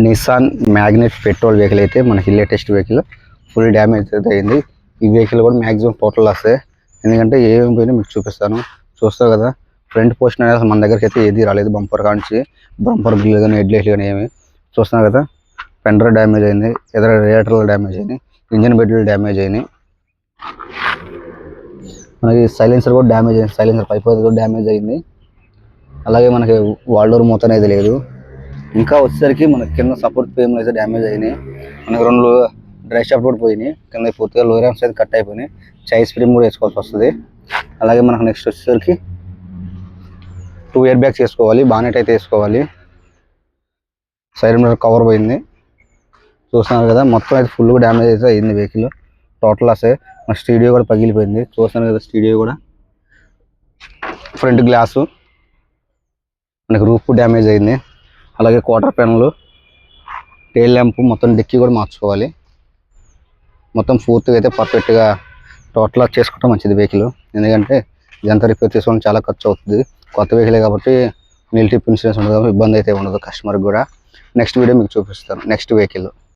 Nissan magnet petrol vehicle అయితే మనకి latest vehicle full damage అయితే అయింది. ఈ వెహికల్ కూడా మ్యాక్సిమం టోటల్ వస్తాయి. ఎందుకంటే ఏమేమి పోయినా మీకు చూపిస్తాను. చూస్తావు కదా, ఫ్రంట్ పోర్షన్ అనేది మన దగ్గరికి అయితే ఏది రాలేదు. బంపర్ కానించి బంపర్ బిల్లు కానీ హెడ్ లైట్లు కానీ ఏమి చూస్తున్నావు కదా. ఫెండర్ డ్యామేజ్ అయింది, ఎదురు రేడియేటర్లు డ్యామేజ్ అయినాయి, ఇంజన్ బెడ్లు డ్యామేజ్ అయినాయి. మనకి సైలెన్సర్ కూడా డ్యామేజ్ అయింది, సైలెన్సర్ పైప్ కూడా డ్యామేజ్ అయింది. అలాగే మనకి వాల్ డోర్ మొత్తం అయితే లేదు. ఇంకా వచ్చేసరికి మనకి కింద సపోర్ట్ ఫ్రేమ్లు అయితే డ్యామేజ్ అయినాయి. మనకి రెండు డ్రై షాఫ్ట్ కూడా పోయినాయి, కింద పూర్తిగా లోయర్ ఆర్మ్స్ అయితే కట్ అయిపోయినాయి. చైస్ ఫ్రేమ్ కూడా వేసుకోవాల్సి వస్తుంది. అలాగే మనకు నెక్స్ట్ వచ్చేసరికి 2 ఎయిర్ బ్యాగ్స్ వేసుకోవాలి, బానెట్ అయితే వేసుకోవాలి. సైడ్ మిర్రర్ కవర్ పోయింది చూస్తున్నారు కదా. మొత్తం అయితే ఫుల్ డ్యామేజ్ అయితే అయింది వెహికల్ టోటల్ అసే. మన స్టీడియో కూడా పగిలిపోయింది చూస్తున్నారు కదా. స్టీడియో కూడా ఫ్రంట్ గ్లాసు మనకి రూఫ్ డ్యామేజ్ అయింది. అలాగే క్వార్టర్ ప్యానల్, టైల్ ల్యాంప్, మొత్తం డిక్కీ కూడా మార్చుకోవాలి. మొత్తం పూర్తిగా అయితే పర్ఫెక్ట్గా టోటల్ చేసుకుంటే మంచిది వెహికల్. ఎందుకంటే ఇదంతా రిపేర్ చేసుకోవడం చాలా ఖర్చు అవుతుంది. కొత్త వెహికలే కాబట్టి నీల్ టిప్ ఇన్సూరెన్స్ ఉండదు, ఇబ్బంది అయితే ఉండదు కస్టమర్కి కూడా. నెక్స్ట్ వీడియో మీకు చూపిస్తాను నెక్స్ట్ వెహికల్.